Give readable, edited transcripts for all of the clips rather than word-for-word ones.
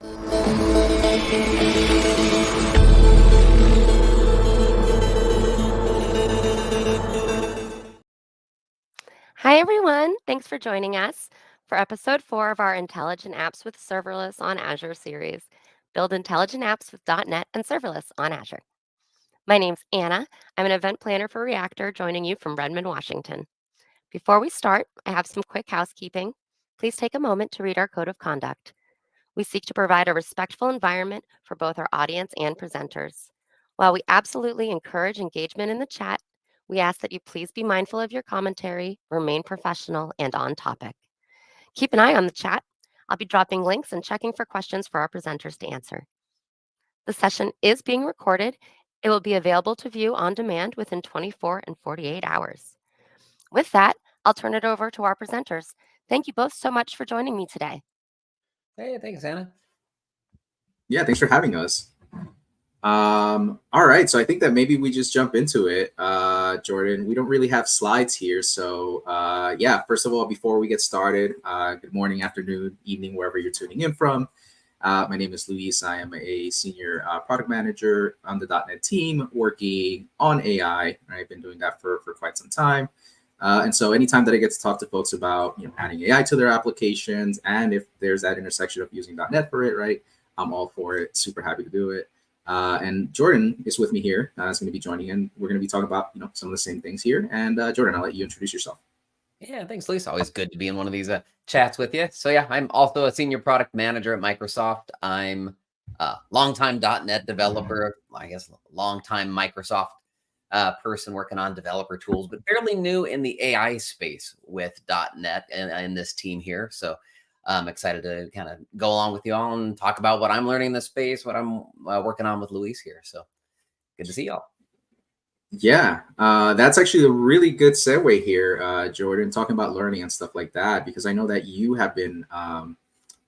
Hi, everyone. Thanks for joining us for episode 4 of our Intelligent Apps with Serverless on Azure series. Build intelligent apps with .NET and Serverless on Azure. My name's Anna. I'm an event planner for Reactor, joining you from Redmond, Washington. Before we start, I have some quick housekeeping. Please take a moment to read our code of conduct. We seek to provide a respectful environment for both our audience and presenters. While we absolutely encourage engagement in the chat, we ask that you please be mindful of your commentary, remain professional, and on topic. Keep an eye on the chat. I'll be dropping links and checking for questions for our presenters to answer. The session is being recorded. It will be available to view on demand within 24 and 48 hours. With that, I'll turn it over to our presenters. Thank you both so much for joining me today. Hey, thanks, Anna. Yeah, thanks for having us. All right, so I think that maybe we just jump into it. Jordan, we don't really have slides here. So yeah, first of all, before we get started, good morning, afternoon, evening, wherever you're tuning in from. My name is Luis. I am a senior product manager on the .NET team working on AI. I've been doing that for quite some time. And so anytime that I get to talk to folks about adding AI to their applications, and if there's that intersection of using .NET for it, right, I'm all for it. Super happy to do it. And Jordan is with me here. Is going to be joining in. We're going to be talking about some of the same things here. And Jordan, I'll let you introduce yourself. Yeah, thanks, Luis. Always good to be in one of these chats with you. So yeah, I'm also a senior product manager at Microsoft. I'm a longtime .NET developer, I guess longtime Microsoft person working on developer tools, but fairly new in the AI space with .NET and this team here. So I'm excited to kind of go along with you all and talk about what I'm learning in this space, what I'm working on with Luis here. So good to see y'all. Yeah, that's actually a really good segue here, Jordan, talking about learning and stuff like that, because I know that you have been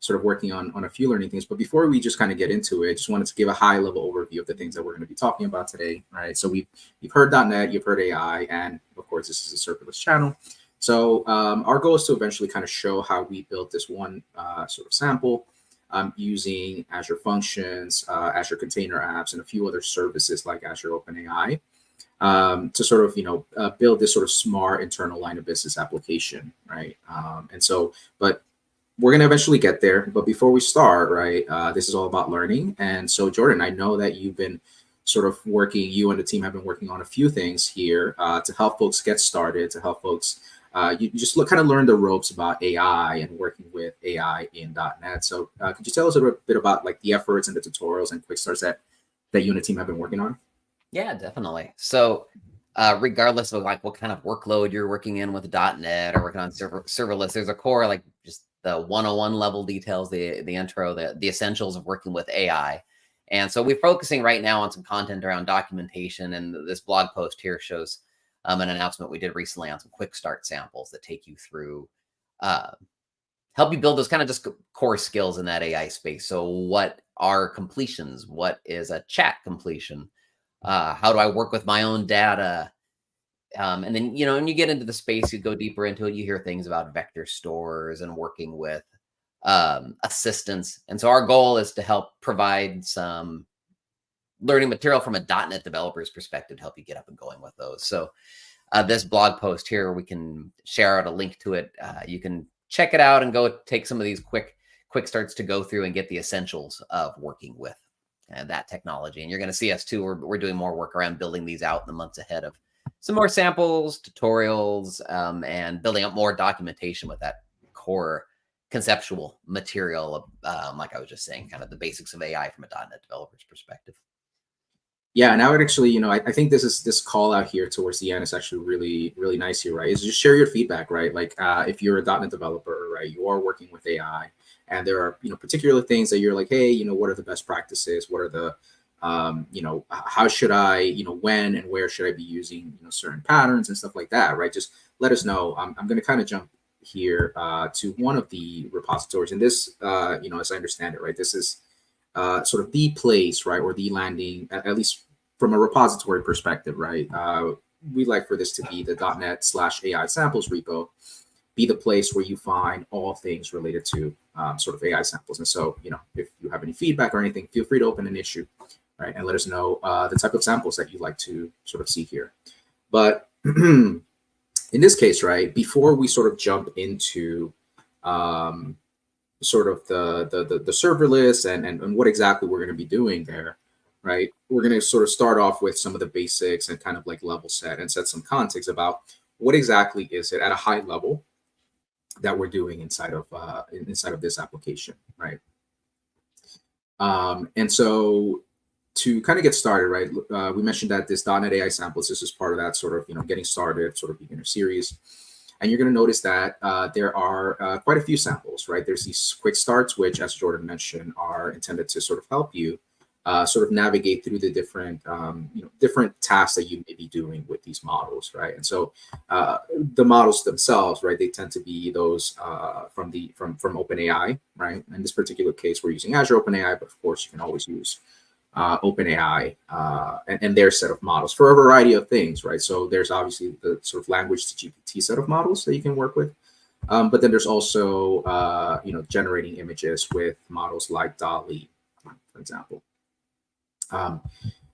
sort of working on a few learning things. But before we just kind of get into it, just wanted to give a high level overview of the things that we're going to be talking about today. Right. So you've heard .NET, you've heard AI, and of course, this is a serverless channel. So our goal is to eventually kind of show how we built this one sort of sample using Azure Functions, Azure Container Apps, and a few other services like Azure OpenAI to sort of, build this sort of smart internal line of business application, right? And so, but we're going to eventually get there. But before we start, right, this is all about learning. And so, Jordan, I know that you've been sort of working, you and the team have been working on a few things here to help folks get started, to help folks you just kind of learn the ropes about AI and working with AI in .NET. So could you tell us a bit about like the efforts and the tutorials and quick starts that you and the team have been working on? Yeah, definitely. So regardless of like what kind of workload you're working in with .NET or working on serverless, there's a core, like just the 101 level details, the intro, the essentials of working with AI. And so we're focusing right now on some content around documentation. And this blog post here shows an announcement we did recently on some quick start samples that take you through, help you build those kind of just core skills in that AI space. So what are completions? What is a chat completion? How do I work with my own data? And then, when you get into the space, you go deeper into it, you hear things about vector stores and working with assistants. And so our goal is to help provide some learning material from a .NET developer's perspective to help you get up and going with those. So this blog post here, we can share out a link to it. You can check it out and go take some of these quick starts to go through and get the essentials of working with that technology. And you're going to see us too. We're doing more work around building these out in the months ahead of some more samples, tutorials, and building up more documentation with that core conceptual material, like I was just saying, kind of the basics of AI from a .NET developer's perspective. Yeah, and I would actually, I think this call out here towards the end is actually really, really nice here, right? Is just share your feedback, right? Like if you're a .NET developer, right, you are working with AI, and there are, particular things that you're like, hey, what are the best practices? What are the, how should I, when and where should I be using, certain patterns and stuff like that, right? Just let us know. I'm going to kind of jump here to one of the repositories, and this, as I understand it, right, this is sort of the place, right, or the landing, at least from a repository perspective, right? We like for this to be the .NET/AI samples repo, be the place where you find all things related to sort of AI samples. And so, if you you have any feedback or anything, feel free to open an issue, right? And let us know the type of samples that you'd like to sort of see here. But in this case, right, before we sort of jump into sort of the serverless and what exactly we're going to be doing there, right, we're going to sort of start off with some of the basics and kind of like level set and set some context about what exactly is it at a high level that we're doing inside of this application, right? And so to kind of get started, right, we mentioned that this .NET AI samples, this is part of that sort of, getting started sort of beginner series. And you're going to notice that there are quite a few samples, right? There's these quick starts, which, as Jordan mentioned, are intended to sort of help you sort of navigate through the different, different tasks that you may be doing with these models, right? And so the models themselves, right, they tend to be those from OpenAI, right? In this particular case, we're using Azure OpenAI, but of course, you can always use OpenAI and their set of models for a variety of things, right? So there's obviously the sort of language to GPT set of models that you can work with, but then there's also generating images with models like DALL-E, for example.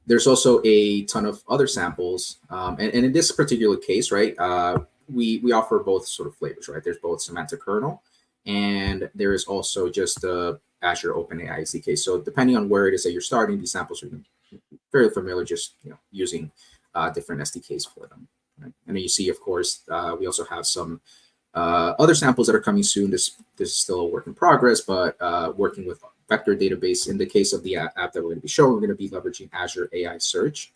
There's also a ton of other samples, and in this particular case, right, we offer both sort of flavors, right? There's both Semantic Kernel, and there is also just the Azure OpenAI SDK. So depending on where it is that you're starting, these samples are very familiar, just using different SDKs for them. Right? And then you see, of course, we also have some other samples that are coming soon. This is still a work in progress, but working with vector database. In the case of the app that we're going to be showing, we're going to be leveraging Azure AI Search.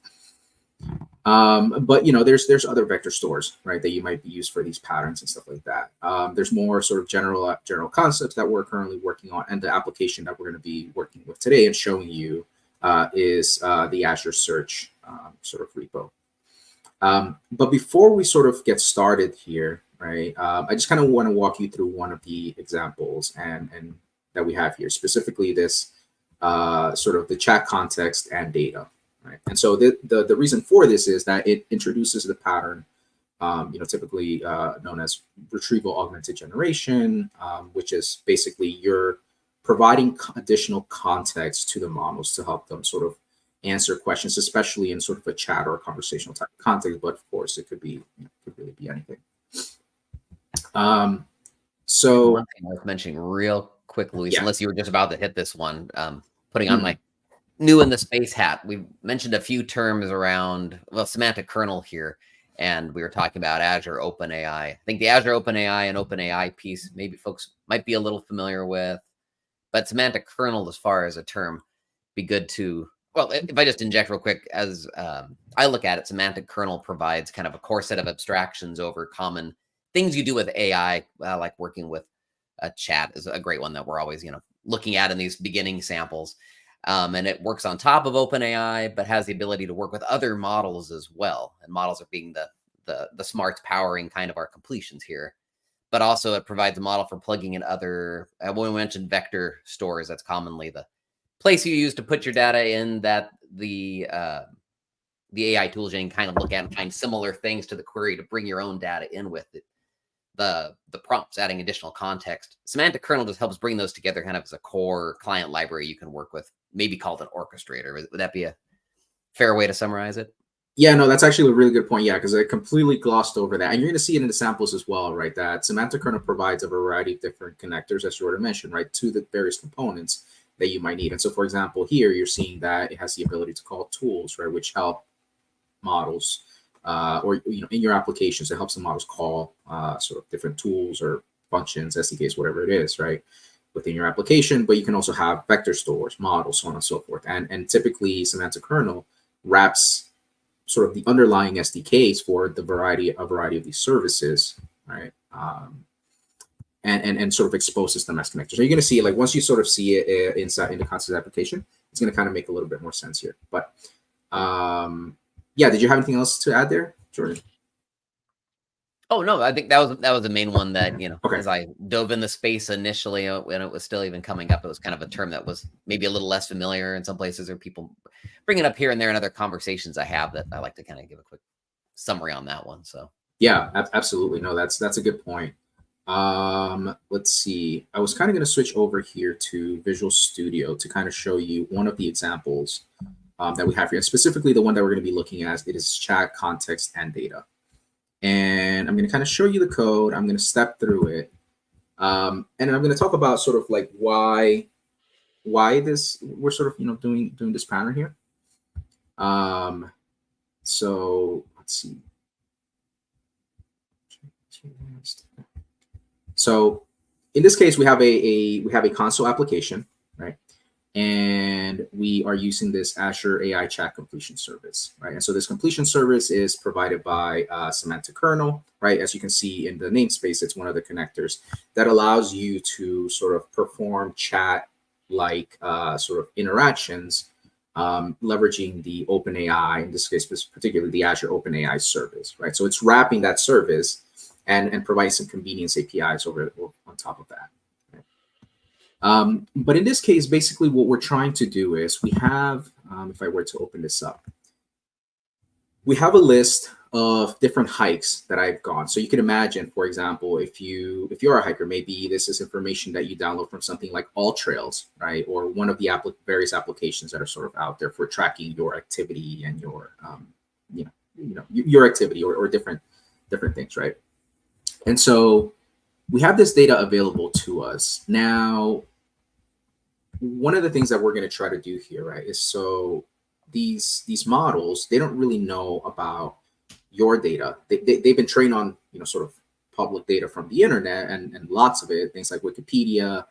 But there's other vector stores, right, that you might be used for these patterns and stuff like that. There's more sort of general concepts that we're currently working on, and the application that we're going to be working with today and showing you is the Azure Search sort of repo. But before we sort of get started here, right, I just kind of want to walk you through one of the examples and that we have here, specifically this sort of the chat context and data. Right. And so the reason for this is that it introduces the pattern, typically known as Retrieval Augmented Generation, which is basically you're providing additional context to the models to help them sort of answer questions, especially in sort of a chat or a conversational type of context. But of course, it could be could really be anything. So one thing worth mentioning real quick, Luis, unless you were just about to hit this one, putting on my new in the space hat, we mentioned a few terms around, well, semantic kernel here, and we were talking about Azure OpenAI. I think the Azure OpenAI and OpenAI piece, maybe folks might be a little familiar with, but semantic kernel, as far as a term, be good to, well, if I just inject real quick, as I look at it, semantic kernel provides kind of a core set of abstractions over common things you do with AI, like working with a chat is a great one that we're always, looking at in these beginning samples. And it works on top of OpenAI, but has the ability to work with other models as well. And models are being the smarts powering kind of our completions here. But also it provides a model for plugging in other, when we mentioned vector stores, that's commonly the place you use to put your data in, that the AI toolchain kind of look at and find similar things to the query to bring your own data in with it. The prompts, adding additional context. Semantic kernel just helps bring those together kind of as a core client library you can work with, maybe called an orchestrator. Would that be a fair way to summarize it? Yeah, no, that's actually a really good point. Yeah, because I completely glossed over that. And you're going to see it in the samples as well, right? That semantic kernel provides a variety of different connectors, as Jordan mentioned, right, to the various components that you might need. And so, for example, here you're seeing that it has the ability to call tools, right, which help models or in your applications, it helps the models call sort of different tools or functions, SDKs, whatever it is, right, within your application. But you can also have vector stores, models, so on and so forth. And typically, semantic kernel wraps sort of the underlying SDKs for a variety of these services, right? And sort of exposes them as connectors. So you're going to see, like, once you sort of see it inside in the concept application, it's going to kind of make a little bit more sense here. But yeah, did you have anything else to add there, Jordan? Oh no, I think that was the main one that, Okay. As I dove in the space initially, when it was still even coming up, it was kind of a term that was maybe a little less familiar in some places, or people bring it up here and there in other conversations I have, that I like to kind of give a quick summary on that one. So yeah, absolutely. No, that's a good point. Let's see. I was kind of going to switch over here to Visual Studio to kind of show you one of the examples that we have here. And specifically, the one that we're going to be looking at, it is chat, context, and data. And I'm going to kind of show you the code. I'm going to step through it. And I'm going to talk about sort of like why this, we're sort of, doing this pattern here. So let's see. So in this case, we have a console application, right? And we are using this Azure AI chat completion service, right? And so this completion service is provided by Semantic Kernel, right? As you can see in the namespace, it's one of the connectors that allows you to sort of perform chat-like sort of interactions, leveraging the OpenAI, in this case, particularly the Azure OpenAI service, right? So it's wrapping that service and providing some convenience APIs over on top of that. But in this case, basically what we're trying to do is we have, if I were to open this up, we have a list of different hikes that I've gone. So you can imagine, for example, if you're a hiker, maybe this is information that you download from something like All Trails, right? Or one of the various applications that are sort of out there for tracking your activity and your, your activity or different things, right? And so we have this data available to us. Now, one of the things that we're going to try to do here, right, is so these models, they don't really know about your data. They've been trained on, sort of public data from the internet and lots of it, things like Wikipedia,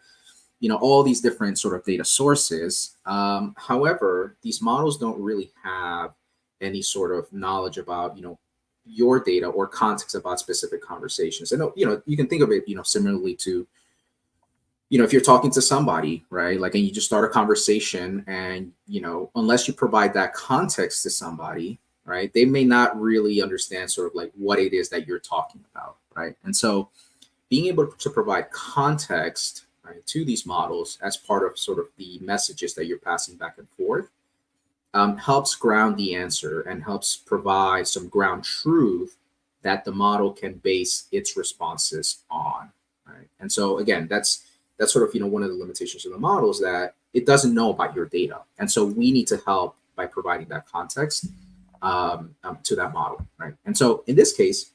all these different sort of data sources. However, these models don't really have any sort of knowledge about, your data or context about specific conversations. And, you can think of it, similarly to, if you're talking to somebody, right, like, and you just start a conversation and, unless you provide that context to somebody, right, they may not really understand sort of like what it is that you're talking about, right? And so being able to provide context, right, to these models as part of sort of the messages that you're passing back and forth helps ground the answer and helps provide some ground truth that the model can base its responses on, right? And so again, that's sort of, one of the limitations of the model is that it doesn't know about your data. And so we need to help by providing that context to that model, right? And so in this case,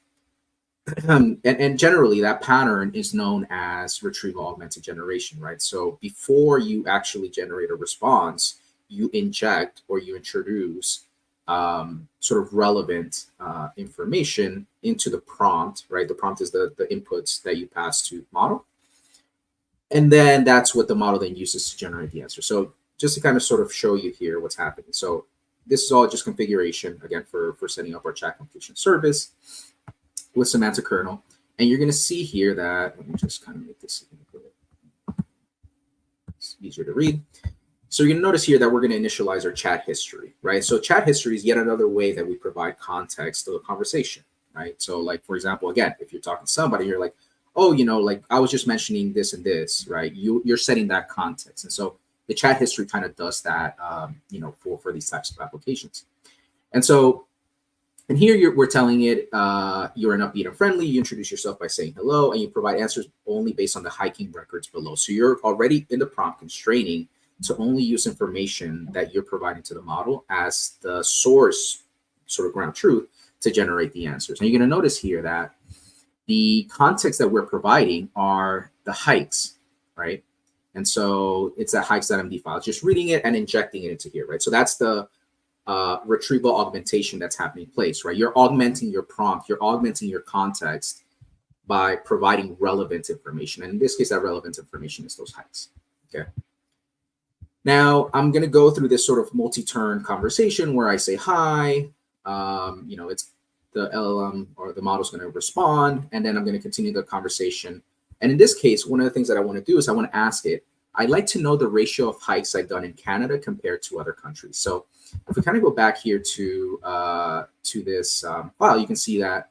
and generally that pattern is known as Retrieval Augmented Generation, right? So before you actually generate a response, you inject or you introduce sort of relevant information into the prompt, right? The prompt is the inputs that you pass to model. And then that's what the model then uses to generate the answer. So just to kind of sort of show you here what's happening. So this is all just configuration, again, for setting up our chat completion service with Semantic Kernel. And you're going to see here that, let me just kind of make this it's easier to read. So you're going to notice here that we're going to initialize our chat history, right? So chat history is yet another way that we provide context to the conversation, right? So like, for example, again, if you're talking to somebody, you're like, oh, like I was just mentioning this and this, right? You're setting that context. And so the chat history kind of does that, for these types of applications. And so, and here we're telling it, you're an upbeat and friendly, you introduce yourself by saying hello, and you provide answers only based on the hiking records below. So you're already in the prompt constraining to only use information that you're providing to the model as the source, sort of ground truth, to generate the answers. And you're going to notice here that the context that we're providing are the hikes, right? And so it's that hikes.md file, just reading it and injecting it into here, right? So that's the retrieval augmentation that's happening in place, right? You're augmenting your prompt, you're augmenting your context by providing relevant information. And in this case, that relevant information is those hikes, okay? Now, I'm going to go through this sort of multi-turn conversation where I say hi, it's the LLM or the model is going to respond, and then I'm going to continue the conversation. And in this case, one of the things that I want to do is I want to ask it, I'd like to know the ratio of hikes I've done in Canada compared to other countries. So if we kind of go back here to this file, you can see that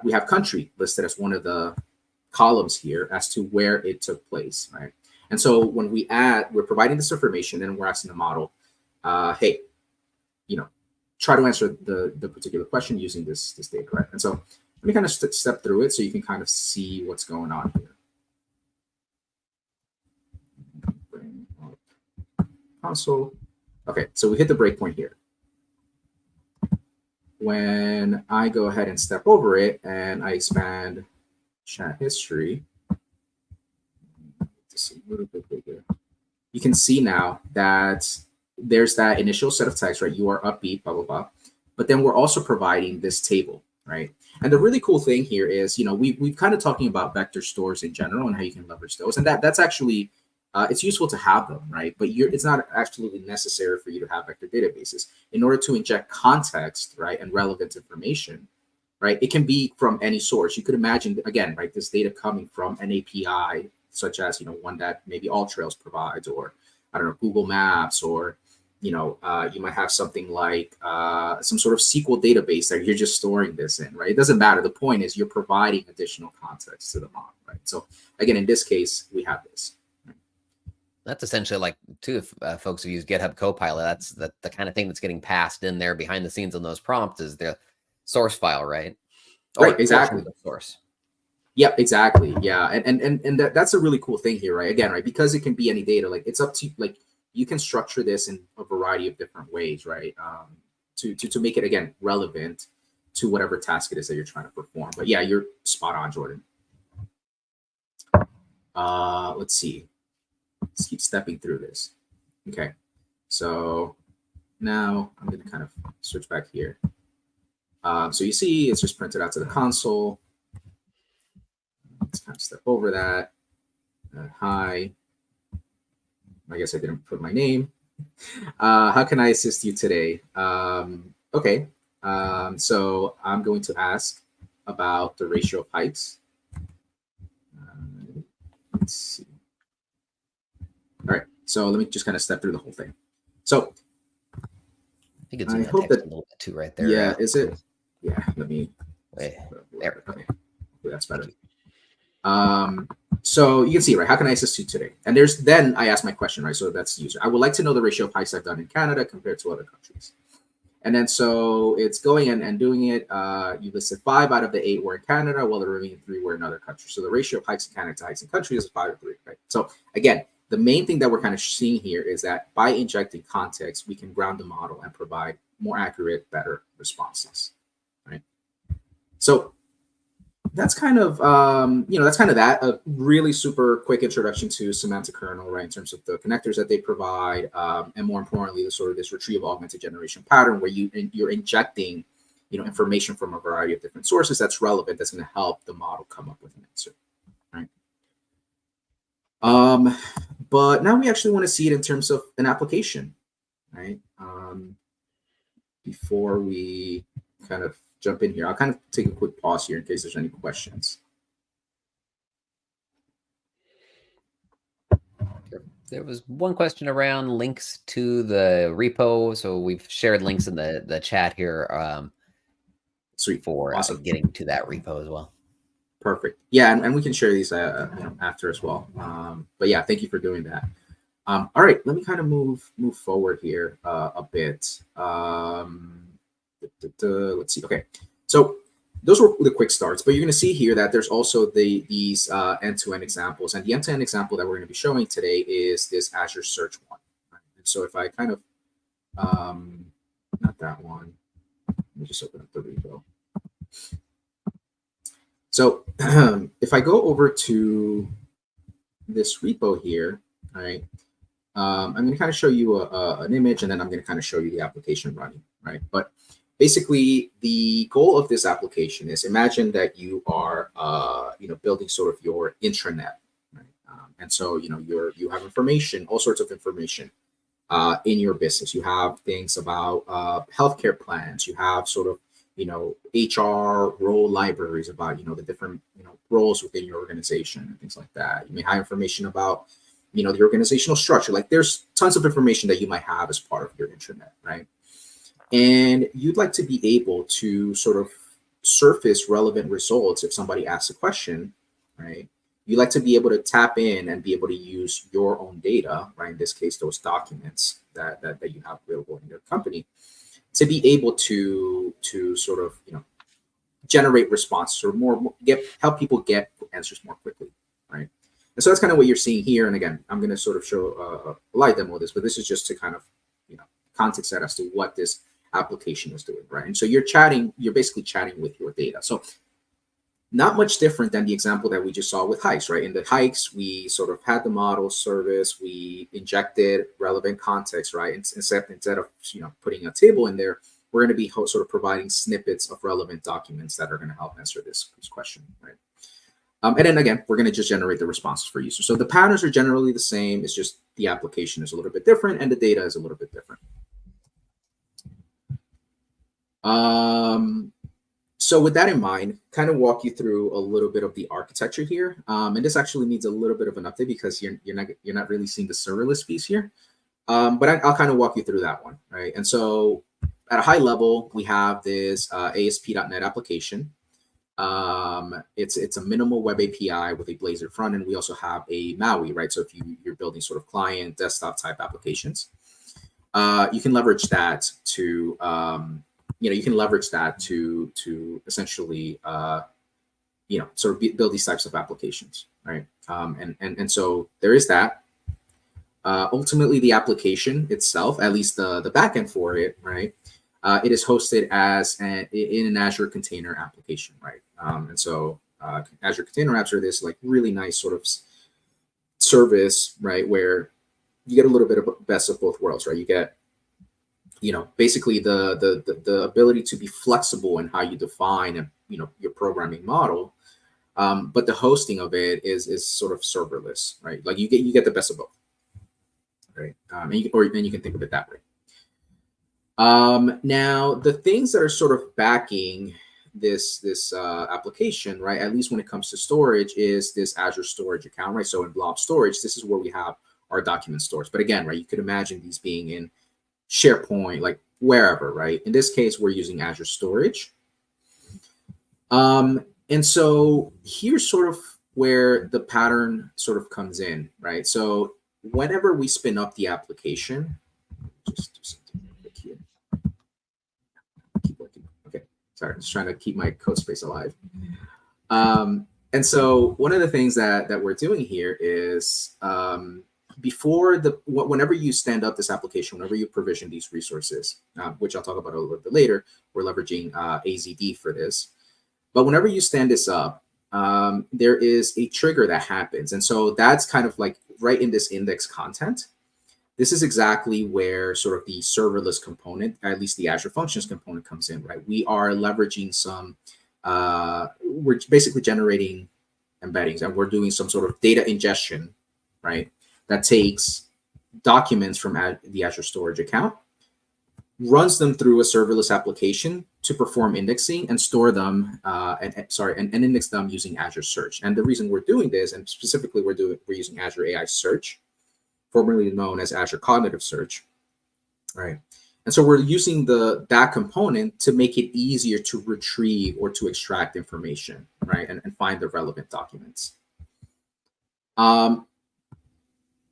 we have country listed as one of the columns here as to where it took place, right? And so when we're providing this information and we're asking the model, hey, try to answer the particular question using this data, right? And so Let me kind of step through it so you can kind of see what's going on here. Bring up console. Okay, so we hit the breakpoint here. When I go ahead and step over it and I expand chat history, just a little bit bigger, you can see now that there's that initial set of text, right? You are upbeat, blah, blah, blah. But then we're also providing this table, right? And the really cool thing here is, we've kind of talking about vector stores in general and how you can leverage those. And that's actually, it's useful to have them, right? But it's not absolutely necessary for you to have vector databases. In order to inject context, right, and relevant information, right, it can be from any source. You could imagine, again, right, this data coming from an API, such as, one that maybe AllTrails provides, or I don't know, Google Maps, or you might have something like some sort of SQL database that you're just storing this in, right? It doesn't matter. The point is you're providing additional context to the model, right? So again, in this case, we have this. That's essentially like, too, if folks who use GitHub Copilot, that's the kind of thing that's getting passed in there behind the scenes on those prompts is the source file, right? Right, exactly. The source. Yeah, exactly. Yeah, and that's a really cool thing here, right? Again, right, because it can be any data. Like it's up to you can structure this in a variety of different ways, right? To make it again relevant to whatever task it is that you're trying to perform. But yeah, you're spot on, Jordan. Let's see. Let's keep stepping through this. Okay, so now I'm going to kind of switch back here. So you see, it's just printed out to the console. Let's kind of step over that. Hi. I guess I didn't put my name. How can I assist you today? Okay. So I'm going to ask about the ratio of heights. Let's see. All right. So let me just kind of step through the whole thing. So I think it's in the hope text that, a little bit too right there. Yeah, is it? Yeah, let me. Wait, there. Okay, that's better. So you can see, right, how can I assist you today? And then I ask my question, right? So that's the user. I would like to know the ratio of heights I've done in Canada compared to other countries. And then so it's going and doing it. You listed 5 out of the 8 were in Canada, while the remaining 3 were in other countries. So the ratio of heights in Canada to heights in countries is 5 to 3, right? So again, the main thing that we're kind of seeing here is that by injecting context, we can ground the model and provide more accurate, better responses, right? So that's kind of that a really super quick introduction to Semantic Kernel, right? In terms of the connectors that they provide, and more importantly, the sort of this Retrieval Augmented Generation pattern where you're injecting, information from a variety of different sources that's relevant, that's going to help the model come up with an answer, right? But now we actually want to see it in terms of an application, right? Before we kind of jump in here, I'll kind of take a quick pause here in case there's any questions. There was one question around links to the repo. So we've shared links in the chat here. Sweet. For awesome. Getting to that repo as well. Perfect. Yeah, and we can share these after as well. But yeah, thank you for doing that. All right, let me kind of move forward here a bit. Let's see. Okay, so those were the quick starts, but you're going to see here that there's also these end-to-end examples, and the end-to-end example that we're going to be showing today is this Azure Search one. Right? And so if I kind of not that one, let me just open up the repo. So if I go over to this repo here, all right, I'm going to kind of show you an image, and then I'm going to kind of show you the application running, right? But basically, the goal of this application is, imagine that you are, building sort of your intranet, right? And so, you have information, all sorts of information in your business. You have things about healthcare plans. You have sort of, HR role libraries about, the different, roles within your organization and things like that. You may have information about, the organizational structure. Like there's tons of information that you might have as part of your intranet, right? And you'd like to be able to sort of surface relevant results if somebody asks a question, right? You like to be able to tap in and be able to use your own data, right? In this case, those documents that you have available in your company, to be able to sort of, generate responses or help people get answers more quickly, right? And so that's kind of what you're seeing here. And again, I'm going to sort of show a light demo of this, but this is just to kind of, context set as to what this application is doing, right? And so you're basically chatting with your data. So not much different than the example that we just saw with hikes, right? In the hikes, we sort of had the model service, we injected relevant context, right? Instead of putting a table in there, we're going to be sort of providing snippets of relevant documents that are going to help answer this question, right? And then again, we're going to just generate the responses for users. So the patterns are generally the same. It's just the application is a little bit different and the data is a little bit different. So with that in mind, kind of walk you through a little bit of the architecture here. And this actually needs a little bit of an update because you're not really seeing the serverless piece here. But I'll kind of walk you through that one, right? And so at a high level, we have this ASP.NET application. It's a minimal web API with a Blazor front, and we also have a MAUI, right? So if you're building sort of client desktop type applications, you can leverage that to essentially sort of build these types of applications, right? And so there is that. Ultimately, the application itself, at least the backend for it, right? It is hosted in an Azure Container application, right? And so Azure Container Apps are this like really nice sort of service, right, where you get a little bit of best of both worlds, right? You get basically the ability to be flexible in how you define your programming model, but the hosting of it is sort of serverless, right? Like you get the best of both, right? And you can think of it that way. Now the things that are sort of backing this application, right, at least when it comes to storage, is this Azure storage account, right? So in Blob Storage, this is where we have our document stores. But again, right, you could imagine these being in SharePoint, like wherever, right? In this case, we're using Azure Storage. And so here's sort of where the pattern sort of comes in, right? So whenever we spin up the application, just do something quick here. Keep working. Okay, sorry, just trying to keep my code space alive. And so one of the things that we're doing here is whenever you stand up this application, whenever you provision these resources, which I'll talk about a little bit later, we're leveraging AZD for this. But whenever you stand this up, there is a trigger that happens. And so that's kind of like right in this index content. This is exactly where sort of the serverless component, at least the Azure Functions component, comes in, right? We are leveraging we're basically generating embeddings, and we're doing some sort of data ingestion, right? That takes documents from the Azure Storage account, runs them through a serverless application to perform indexing and store them, and index them using Azure Search. And the reason we're doing this, and specifically we're using Azure AI Search, formerly known as Azure Cognitive Search, right? And so we're using that component to make it easier to retrieve or to extract information, right? And find the relevant documents.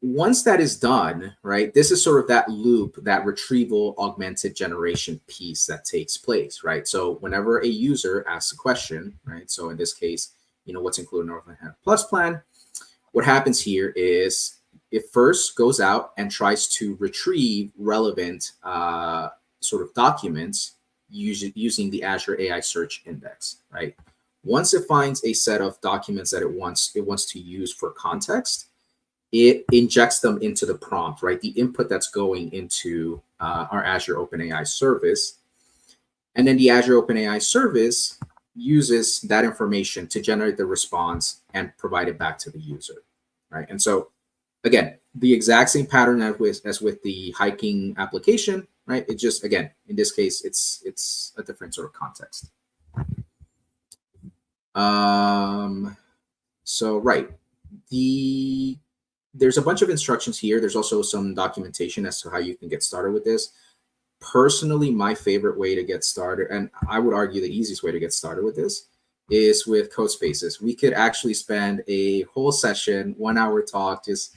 Once that is done, right, this is sort of that loop, that retrieval augmented generation piece that takes place, right? So whenever a user asks a question, right, so in this case, what's included in our Northland Plus plan, what happens here is it first goes out and tries to retrieve relevant sort of documents using the Azure AI Search Index, right? Once it finds a set of documents that it wants to use for context, it injects them into the prompt, right? The input that's going into our Azure OpenAI service. And then the Azure OpenAI service uses that information to generate the response and provide it back to the user, right? And so, again, the exact same pattern as with the hiking application, right? It just, again, in this case, it's a different sort of context. So, right. There's a bunch of instructions here. There's also some documentation as to how you can get started with this. Personally, my favorite way to get started, and I would argue the easiest way to get started with this, is with code spaces. We could actually spend a whole session, 1 hour talk, just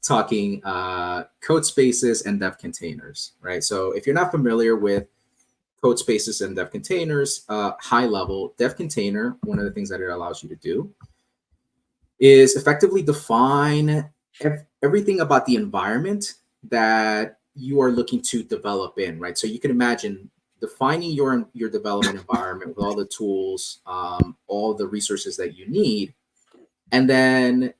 talking code spaces and dev containers, right? So if you're not familiar with code spaces and dev containers. High level dev container, one of the things that it allows you to do is effectively define everything about the environment that you are looking to develop in, right? So you can imagine defining your development environment with all the tools, all the resources that you need, and then,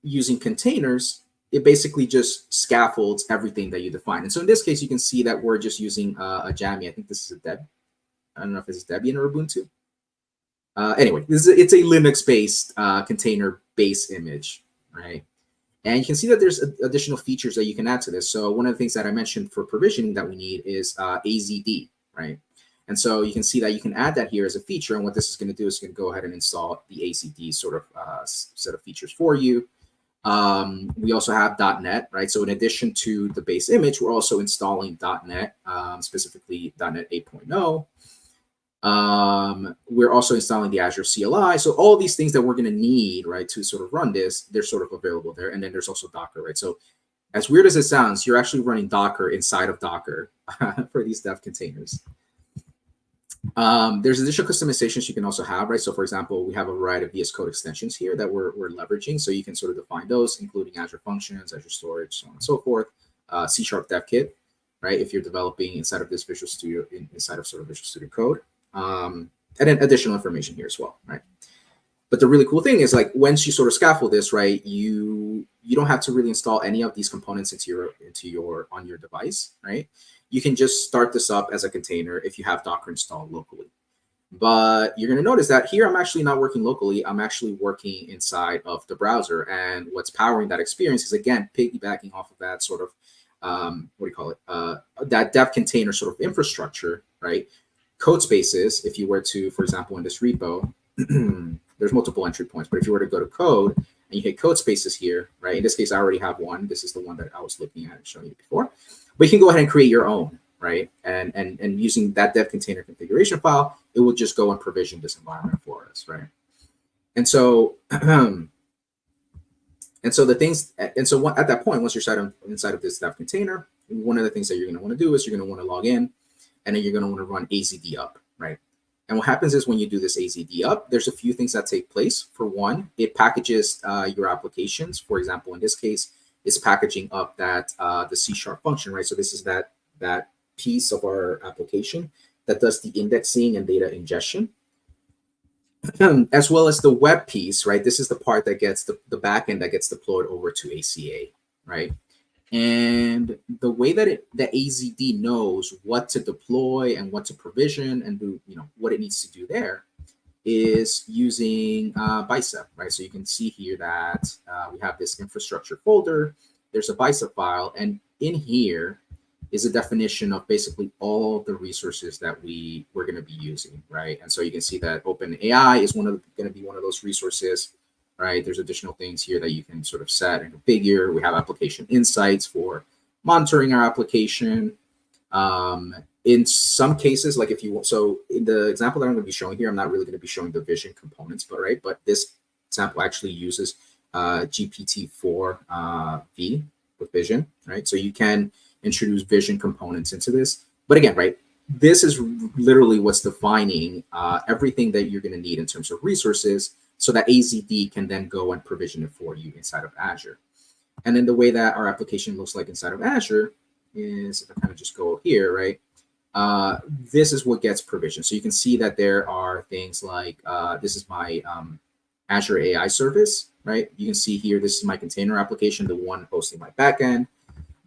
using containers, it basically just scaffolds everything that you define. And so in this case, you can see that we're just using a Jammy. I think this is a Deb. I don't know if it's Debian or Ubuntu. Anyway, it's a Linux-based container base image, right? And you can see that there's additional features that you can add to this. So one of the things that I mentioned for provisioning that we need is AZD, right? And so you can see that you can add that here as a feature. And what this is going to do is going to go ahead and install the AZD sort of set of features for you. We also have .NET, right? So in addition to the base image, we're also installing .NET, specifically .NET 8.0. We're also installing the Azure CLI. So all these things that we're going to need, right, to sort of run this, they're sort of available there. And then there's also Docker, right? So as weird as it sounds, you're actually running Docker inside of Docker for these dev containers. There's additional customizations you can also have, right? So for example, we have a variety of VS Code extensions here that we're leveraging. So you can sort of define those, including Azure Functions, Azure Storage, so on and so forth. C# Dev Kit, right? If you're developing inside of this Visual Studio, inside of sort of Visual Studio Code. And then additional information here as well, right? But the really cool thing is, like, once you sort of scaffold this, right, you don't have to really install any of these components on your device, right? You can just start this up as a container if you have Docker installed locally. But you're going to notice that here I'm actually not working locally. I'm actually working inside of the browser, and what's powering that experience is, again, piggybacking off of that sort of that dev container sort of infrastructure, right? Code spaces, if you were to, for example, in this repo, there's multiple entry points, but if you were to go to code and you hit code spaces here, right? In this case, I already have one. This is the one that I was looking at and showing you before. But you can go ahead and create your own, right? And using that dev container configuration file, it will just go and provision this environment for us, right? And so, at that point, once you're inside of this dev container, one of the things that you're going to want to do is you're going to want to log in, and then you're going to want to run AZD up, right? And what happens is when you do this AZD up, there's a few things that take place. For one, it packages your applications. For example, in this case, it's packaging up that the C# function, right? So this is that piece of our application that does the indexing and data ingestion, as well as the web piece, right? This is the part that gets the backend that gets deployed over to ACA, right? And the way that the AZD knows what to deploy and what to provision and do, what it needs to do there is using Bicep, right? So you can see here that we have this infrastructure folder. There's a Bicep file, and in here is a definition of basically all the resources that we're going to be using, right? And so you can see that OpenAI is going to be one of those resources, right? There's additional things here that you can sort of set and configure. We have application insights for monitoring our application. In some cases, like so in the example that I'm going to be showing here, I'm not really going to be showing the vision components, but this example actually uses GPT-4V with vision, right? So you can introduce vision components into this. But again, right, this is literally what's defining everything that you're going to need in terms of resources, so that AZD can then go and provision it for you inside of Azure. And then the way that our application looks like inside of Azure is, if I kind of just go here, right, this is what gets provisioned. So you can see that there are things like, this is my Azure AI service, right? You can see here, this is my container application, the one hosting my backend.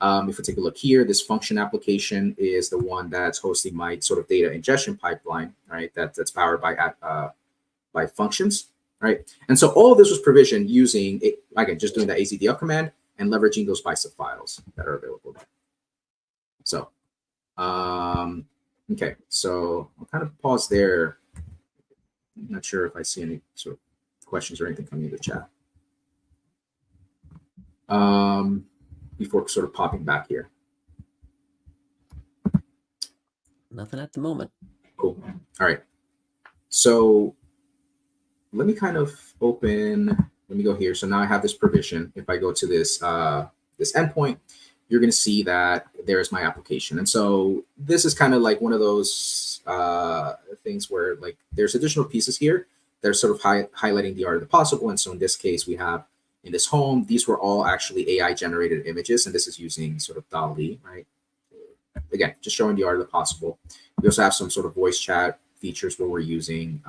If we take a look here, this function application is the one that's hosting my sort of data ingestion pipeline, right? That's powered by functions, right? And so all of this was provisioned using, again, just doing the AZD up command and leveraging those Bicep files that are available there. So, okay, so I'll kind of pause there. I'm not sure if I see any sort of questions or anything coming in the chat. Before sort of popping back here. Nothing at the moment. Cool. All right. So let me kind of let me go here. So now I have this provision. If I go to this this endpoint, you're going to see that there's my application. And so this is kind of like one of those things where like there's additional pieces here. They're sort of highlighting the art of the possible. And so in this case, we have in this home, these were all actually AI generated images. And this is using sort of DALL-E, right? Again, just showing the art of the possible. We also have some sort of voice chat features where we're using,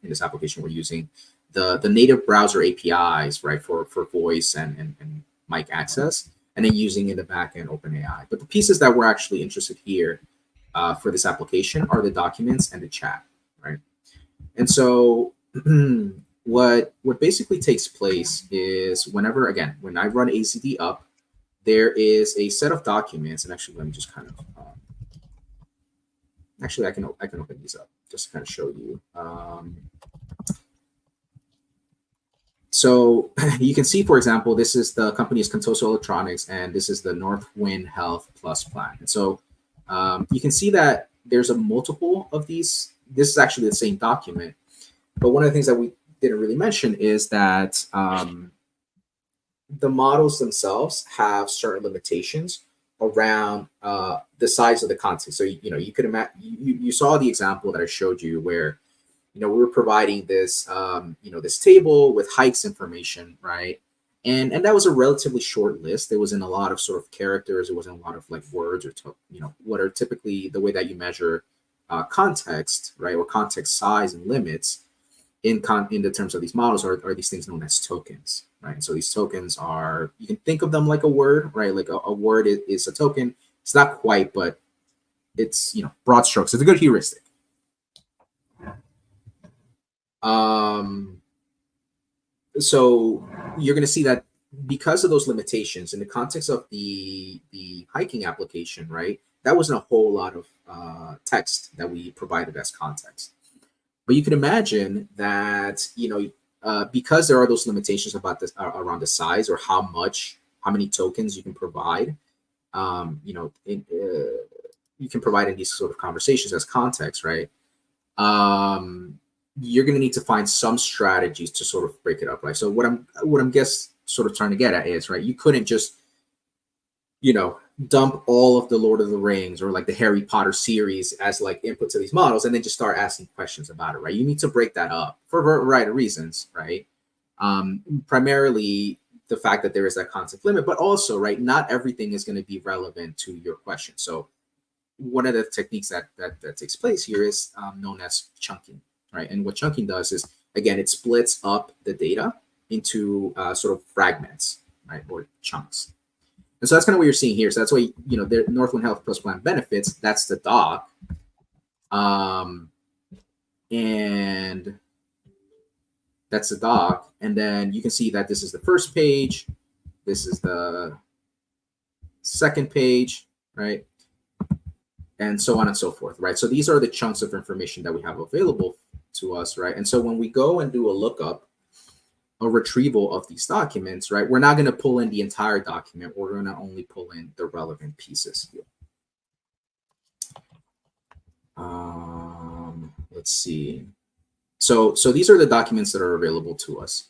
in this application, we're using the native browser APIs, right, for voice and mic access, and then using in the backend OpenAI. But the pieces that we're actually interested here for this application are the documents and the chat, right? And so what basically takes place is whenever, again, when I run AZD up, there is a set of documents, and actually, let me just kind of, actually, I can open these up just to kind of show you. So you can see, for example, this is the company's Contoso Electronics, and this is the Northwind Health Plus plan. And so you can see that there's a multiple of these. This is actually the same document. But one of the things that we didn't really mention is that the models themselves have certain limitations around the size of the context. So, you could imagine, you saw the example that I showed you where, we were providing this, this table with hikes information, right? And that was a relatively short list. There wasn't a lot of sort of characters. It wasn't a lot of like words or, what are typically the way that you measure context, right? Or context size and limits in the terms of these models are these things known as tokens, right? So these tokens are, you can think of them like a word, right? Like a word is a token. It's not quite, but it's, broad strokes. It's a good heuristic. So you're going to see that because of those limitations in the context of the hiking application, right? That wasn't a whole lot of text that we provided as context. But you can imagine that, because there are those limitations about this around the size or how many tokens you can provide, you can provide in these sort of conversations as context, right? You're going to need to find some strategies to sort of break it up, right? So what I'm sort of trying to get at is, right, you couldn't just, dump all of the Lord of the Rings or like the Harry Potter series as like input to these models and then just start asking questions about it, right? You need to break that up for a variety of reasons, right? Primarily the fact that there is that context limit, but also, right, not everything is going to be relevant to your question. So one of the techniques that takes place here is known as chunking, right? And what chunking does is, again, it splits up the data into sort of fragments, right, or chunks. And so that's kind of what you're seeing here. So that's why, the Northwind Health Plus Plan benefits, that's the doc. And that's the doc. And then you can see that this is the first page. This is the second page, right? And so on and so forth, right? So these are the chunks of information that we have available to us, right? And so when we go and do a lookup, a retrieval of these documents, right, we're not going to pull in the entire document. We're going to only pull in the relevant pieces here. Let's see. So these are the documents that are available to us.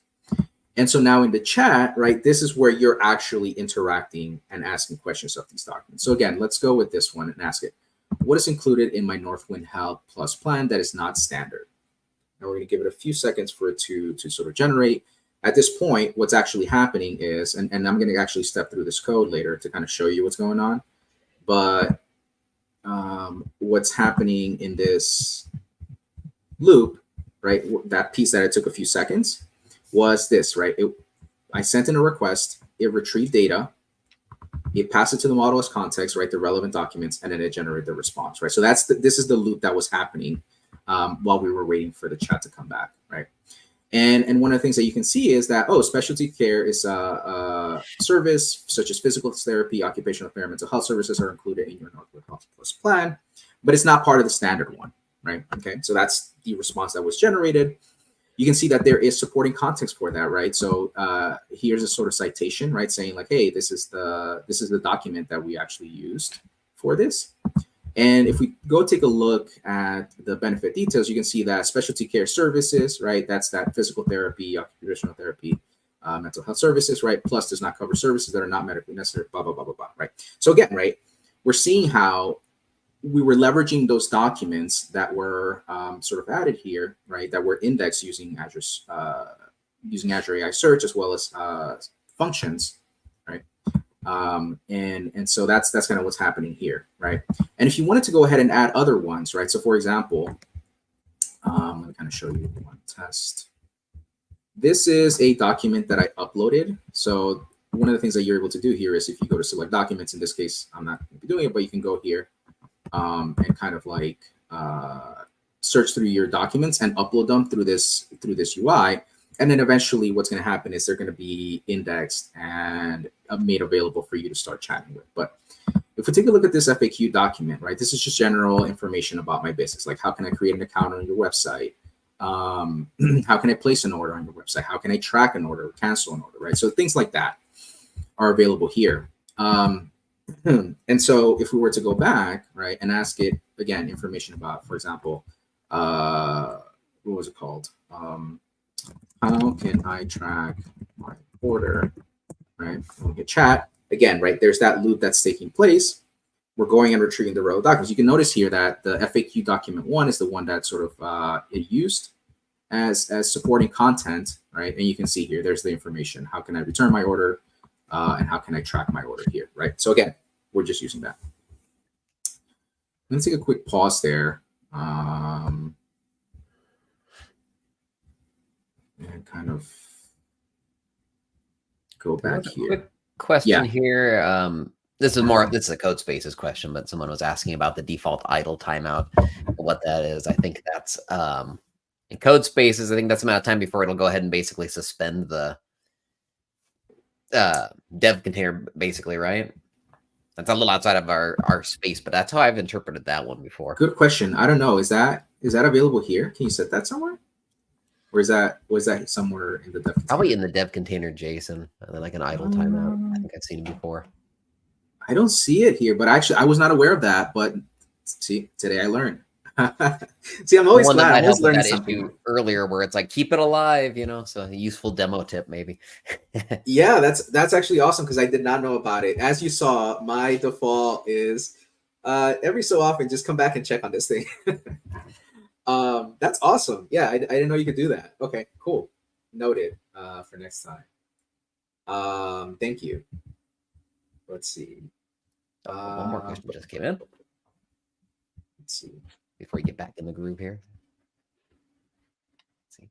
And so now in the chat, right, this is where you're actually interacting and asking questions of these documents. So again, let's go with this one and ask it, what is included in my Northwind Health Plus plan that is not standard? Now we're going to give it a few seconds for it to sort of generate. At this point, what's actually happening is, and I'm going to actually step through this code later to kind of show you what's going on, but what's happening in this loop, right, that piece that it took a few seconds was this, right? I sent in a request, it retrieved data, it passed it to the model as context, right, the relevant documents, and then it generated the response, right? So this is the loop that was happening while we were waiting for the chat to come back, right? And one of the things that you can see is that, specialty care is a service such as physical therapy, occupational therapy, mental health services are included in your Northwind Health Plus plan, but it's not part of the standard one, right? Okay, so that's the response that was generated. You can see that there is supporting context for that, right? So here's a sort of citation, right, saying like, hey, this is the document that we actually used for this. And if we go take a look at the benefit details, you can see that specialty care services, right? That's that physical therapy, occupational therapy, mental health services, right? Plus does not cover services that are not medically necessary, blah, blah, blah, blah, blah, right? So again, right, we're seeing how we were leveraging those documents that were sort of added here, right, that were indexed using Azure AI search as well as functions, right? And so that's kind of what's happening here, right? And if you wanted to go ahead and add other ones, right? So for example, let me kind of show you one test. This is a document that I uploaded. So one of the things that you're able to do here is if you go to select documents, in this case, I'm not going to be doing it, but you can go here and kind of like search through your documents and upload them through this UI. And then eventually what's going to happen is they're going to be indexed and made available for you to start chatting with. But if we take a look at this FAQ document, right, this is just general information about my business. Like how can I create an account on your website? How can I place an order on your website? How can I track an order, cancel an order, right? So things like that are available here. And so if we were to go back, right, and ask it, again, information about, for example, what was it called? How can I track my order, right? When we hit chat, again, right, there's that loop that's taking place. We're going and retrieving the relevant documents. You can notice here that the FAQ document 1 is the one that sort of it used as supporting content, right? And you can see here, there's the information. How can I return my order? And how can I track my order here, right? So again, we're just using that. Let's take a quick pause there. And kind of go back here. Quick question here. This is a code spaces question, but someone was asking about the default idle timeout, what that is. I think that's in code spaces. I think that's the amount of time before it'll go ahead and basically suspend the dev container, basically, right? That's a little outside of our space, but that's how I've interpreted that one before. Good question. I don't know. Is that available here? Can you set that somewhere? Or was that somewhere in the dev container? Probably in the dev container JSON, and then like an idle timeout. I think I've seen it before. I don't see it here, but actually I was not aware of that. But see, today I learned. See, I'm always glad. I'm always learning something. Earlier, where it's like keep it alive, so a useful demo tip maybe. Yeah, that's actually awesome because I did not know about it. As you saw, my default is every so often just come back and check on this thing. That's awesome. Yeah, I didn't know you could do that. Okay, cool. Noted for next time. Thank you. Let's see. One more question just came in. Let's see. Before you get back in the groove here. Let's see.